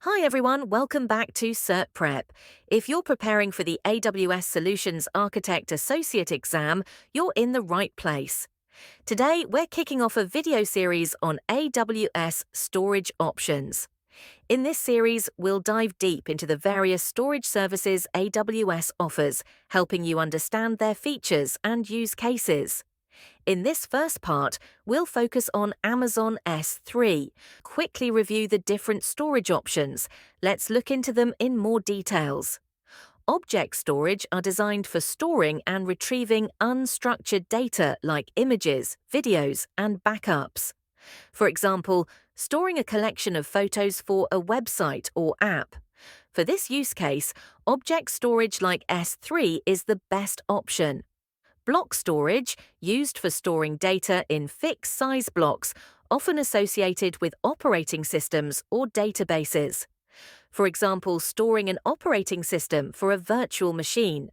Hi everyone, welcome back to Cert Prep. If you're preparing for the AWS Solutions Architect Associate exam, you're in the right place. Today, we're kicking off a video series on AWS storage options. In this series, we'll dive deep into the various storage services AWS offers, helping you understand their features and use cases. In this first part, we'll focus on Amazon S3, quickly review the different storage options. Let's look into them in more details. Object storage are designed for storing and retrieving unstructured data like images, videos, and backups. For example, storing a collection of photos for a website or app. For this use case, object storage like S3 is the best option. Block storage, used for storing data in fixed size blocks, often associated with operating systems or databases. For example, storing an operating system for a virtual machine.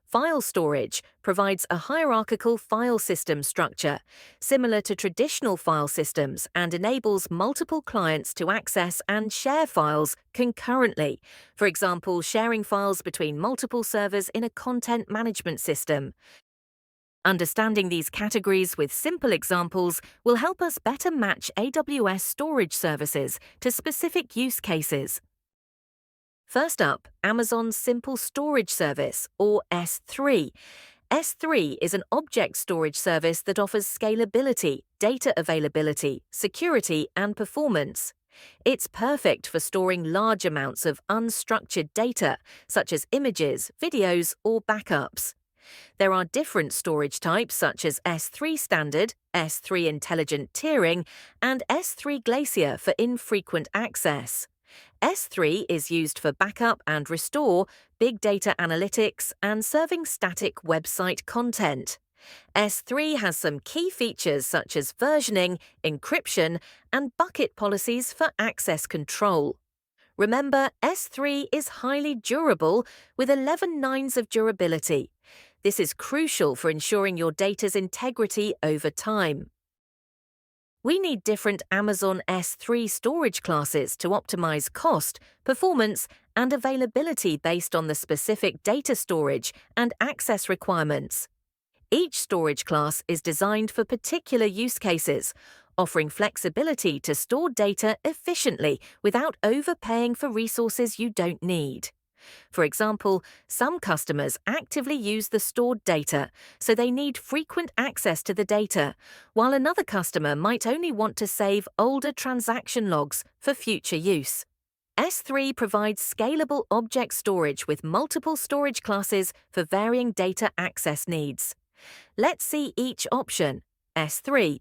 File storage provides a hierarchical file system structure, similar to traditional file systems, and enables multiple clients to access and share files concurrently. For example, sharing files between multiple servers in a content management system. Understanding these categories with simple examples will help us better match AWS storage services to specific use cases. First up, Amazon's Simple Storage Service, or S3. S3 is an object storage service that offers scalability, data availability, security, and performance. It's perfect for storing large amounts of unstructured data, such as images, videos, or backups. There are different storage types such as S3 Standard, S3 Intelligent Tiering, and S3 Glacier for infrequent access. S3 is used for backup and restore, big data analytics, and serving static website content. S3 has some key features such as versioning, encryption, and bucket policies for access control. Remember, S3 is highly durable with 11 nines of durability. This is crucial for ensuring your data's integrity over time. We need different Amazon S3 storage classes to optimize cost, performance, and availability based on the specific data storage and access requirements. Each storage class is designed for particular use cases, offering flexibility to store data efficiently without overpaying for resources you don't need. For example, some customers actively use the stored data, so they need frequent access to the data, while another customer might only want to save older transaction logs for future use. S3 provides scalable object storage with multiple storage classes for varying data access needs. Let's see each option. S3.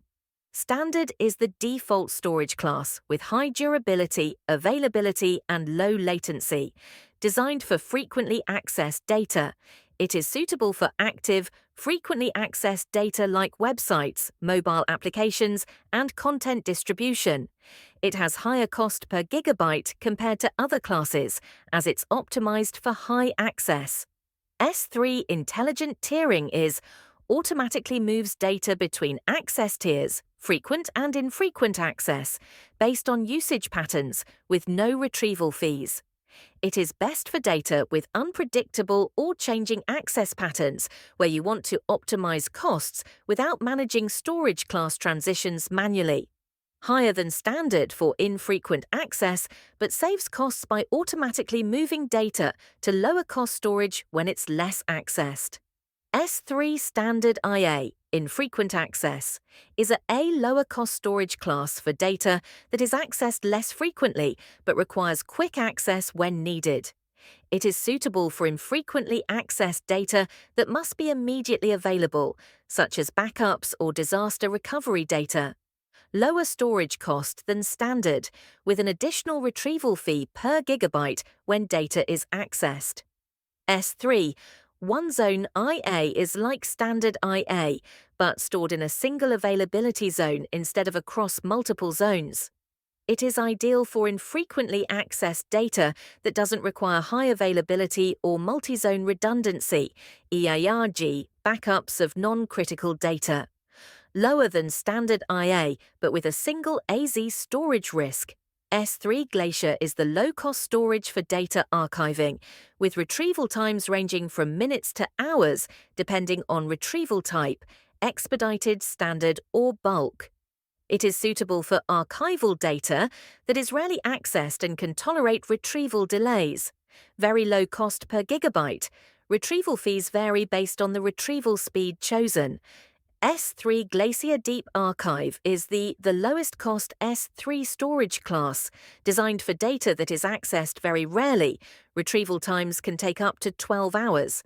Standard is the default storage class with high durability, availability, and low latency. Designed for frequently accessed data, it is suitable for active, frequently accessed data like websites, mobile applications, and content distribution. It has higher cost per gigabyte compared to other classes, as it's optimized for high access. S3 Intelligent Tiering automatically moves data between access tiers, frequent and infrequent access, based on usage patterns with no retrieval fees. It is best for data with unpredictable or changing access patterns where you want to optimize costs without managing storage class transitions manually. Higher than standard for infrequent access, but saves costs by automatically moving data to lower cost storage when it's less accessed. S3 Standard IA, infrequent access, is a lower cost storage class for data that is accessed less frequently but requires quick access when needed. It is suitable for infrequently accessed data that must be immediately available, such as backups or disaster recovery data. Lower storage cost than standard, with an additional retrieval fee per gigabyte when data is accessed. S3 One Zone IA is like standard IA, but stored in a single availability zone instead of across multiple zones. It is ideal for infrequently accessed data that doesn't require high availability or multi-zone redundancy, EARG, backups of non-critical data. Lower than standard IA, but with a single AZ storage risk. S3 Glacier is the low-cost storage for data archiving, with retrieval times ranging from minutes to hours, depending on retrieval type, expedited, standard, or bulk. It is suitable for archival data that is rarely accessed and can tolerate retrieval delays. Very low cost per gigabyte. Retrieval fees vary based on the retrieval speed chosen. S3 Glacier Deep Archive is the lowest cost S3 storage class, designed for data that is accessed very rarely. Retrieval times can take up to 12 hours.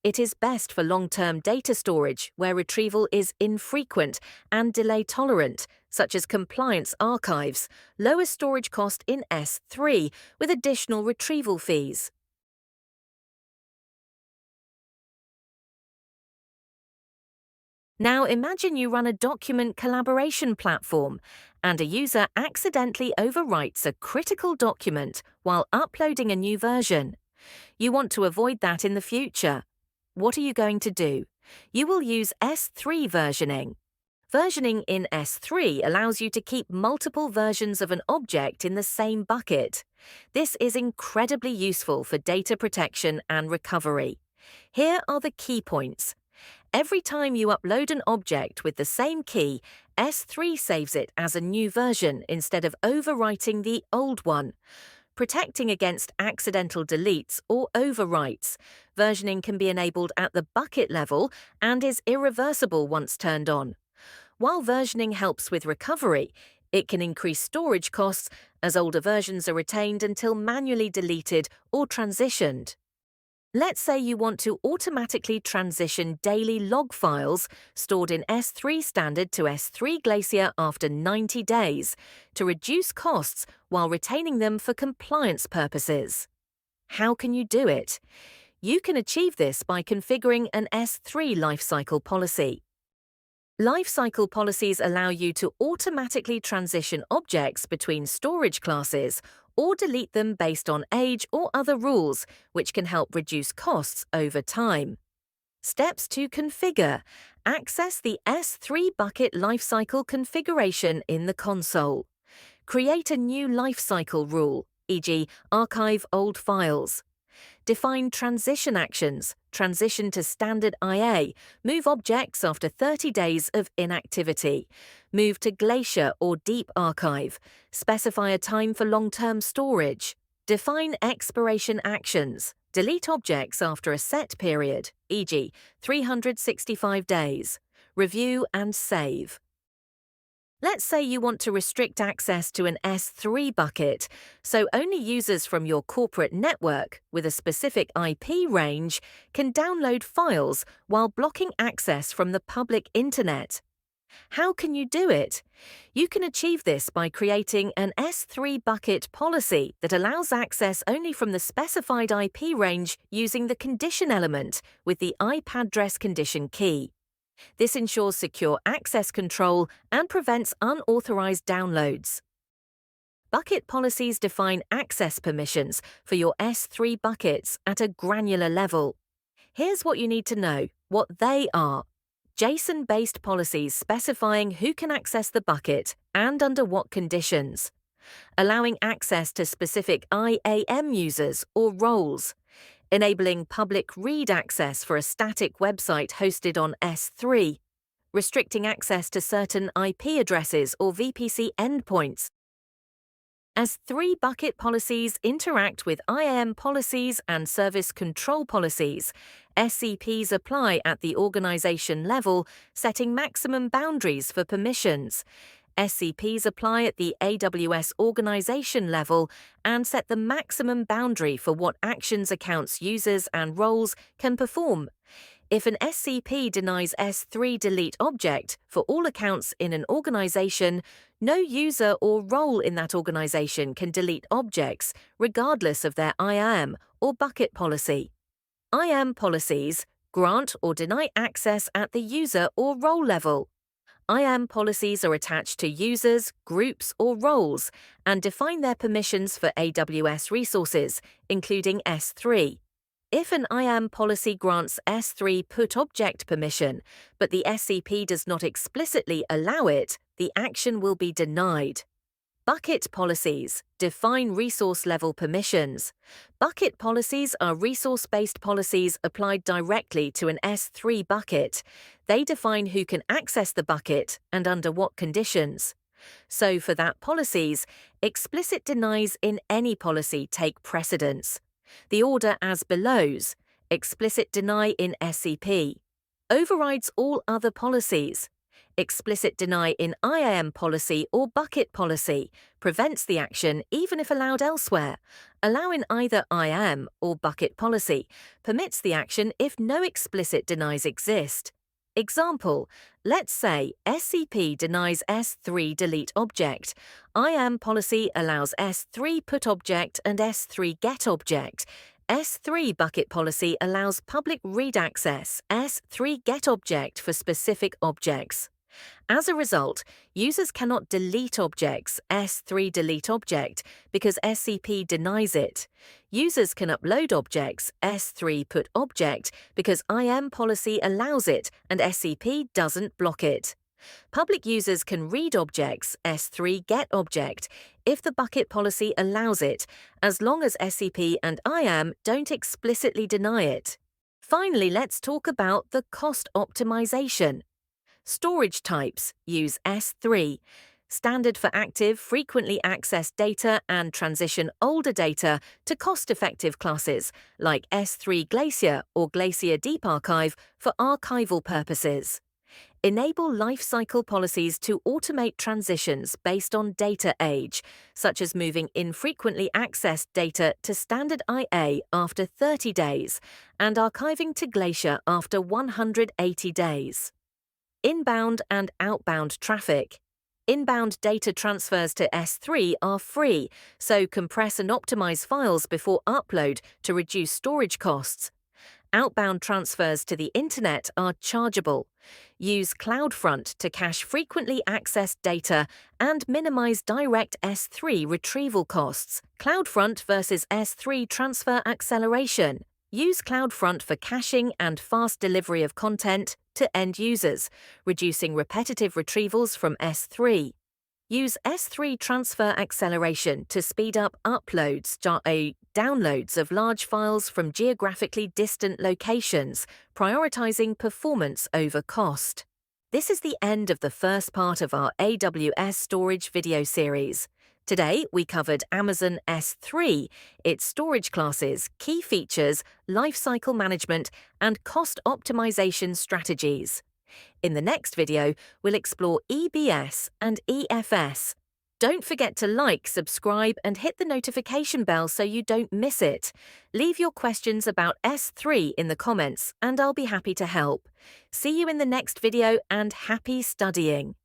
It is best for long-term data storage where retrieval is infrequent and delay tolerant, such as compliance archives. Lower storage cost in S3 with additional retrieval fees. Now imagine you run a document collaboration platform and a user accidentally overwrites a critical document while uploading a new version. You want to avoid that in the future. What are you going to do? You will use S3 versioning. Versioning in S3 allows you to keep multiple versions of an object in the same bucket. This is incredibly useful for data protection and recovery. Here are the key points. Every time you upload an object with the same key, S3 saves it as a new version instead of overwriting the old one. Protecting against accidental deletes or overwrites. Versioning can be enabled at the bucket level and is irreversible once turned on. While versioning helps with recovery, it can increase storage costs as older versions are retained until manually deleted or transitioned. Let's say you want to automatically transition daily log files stored in S3 Standard to S3 Glacier after 90 days to reduce costs while retaining them for compliance purposes. How can you do it? You can achieve this by configuring an S3 lifecycle policy. Lifecycle policies allow you to automatically transition objects between storage classes or delete them based on age or other rules, which can help reduce costs over time. Steps to configure. Access the S3 bucket lifecycle configuration in the console. Create a new lifecycle rule, e.g., archive old files. Define transition actions, transition to standard IA, move objects after 30 days of inactivity, move to Glacier or Deep Archive, specify a time for long-term storage, define expiration actions, delete objects after a set period, e.g., 365 days, review and save. Let's say you want to restrict access to an S3 bucket, so only users from your corporate network with a specific IP range can download files while blocking access from the public internet. How can you do it? You can achieve this by creating an S3 bucket policy that allows access only from the specified IP range using the condition element with the IP address condition key. This ensures secure access control and prevents unauthorized downloads. Bucket policies define access permissions for your S3 buckets at a granular level. Here's what you need to know, what they are. JSON-based policies specifying who can access the bucket and under what conditions. Allowing access to specific IAM users or roles. Enabling public read access for a static website hosted on S3, restricting access to certain IP addresses or VPC endpoints. As three bucket policies interact with IAM policies and service control policies, SCPs apply at the organization level, setting maximum boundaries for permissions. SCPs apply at the AWS organization level and set the maximum boundary for what actions accounts users and roles can perform. If an SCP denies S3 delete object for all accounts in an organization, no user or role in that organization can delete objects, regardless of their IAM or bucket policy. IAM policies grant or deny access at the user or role level. IAM policies are attached to users, groups, or roles and define their permissions for AWS resources, including S3. If an IAM policy grants S3 put object permission, but the SCP does not explicitly allow it, the action will be denied. Bucket policies define resource level permissions. Bucket policies are resource-based policies applied directly to an S3 bucket. They define who can access the bucket and under what conditions. So for that policies, explicit denies in any policy take precedence. The order as belows: explicit deny in SCP. Overrides all other policies. Explicit deny in IAM policy or bucket policy prevents the action even if allowed elsewhere. Allow in either IAM or bucket policy permits the action if no explicit denies exist. Example, let's say SCP denies S3 delete object. IAM policy allows S3 put object and S3 get object. S3 bucket policy allows public read access S3 get object for specific objects. As a result, users cannot delete objects S3 delete object because SCP denies it. Users can upload objects S3 put object because IAM policy allows it and SCP doesn't block it. Public users can read objects S3 get object if the bucket policy allows it, as long as SCP and IAM don't explicitly deny it. Finally, let's talk about the cost optimization. Storage types use S3. Standard for active, frequently accessed data and transition older data to cost-effective classes like S3 Glacier or Glacier Deep Archive for archival purposes. Enable lifecycle policies to automate transitions based on data age, such as moving infrequently accessed data to standard IA after 30 days and archiving to Glacier after 180 days. Inbound and outbound traffic. Inbound data transfers to S3 are free, so compress and optimize files before upload to reduce storage costs. Outbound transfers to the internet are chargeable. Use CloudFront to cache frequently accessed data and minimize direct S3 retrieval costs. CloudFront versus S3 transfer acceleration. Use CloudFront for caching and fast delivery of content to end users, reducing repetitive retrievals from S3. Use S3 transfer acceleration to speed up uploads, downloads of large files from geographically distant locations, prioritizing performance over cost. This is the end of the first part of our AWS storage video series. Today, we covered Amazon S3, its storage classes, key features, lifecycle management, and cost optimization strategies. In the next video, we'll explore EBS and EFS. Don't forget to like, subscribe, and hit the notification bell so you don't miss it. Leave your questions about S3 in the comments, and I'll be happy to help. See you in the next video, and happy studying!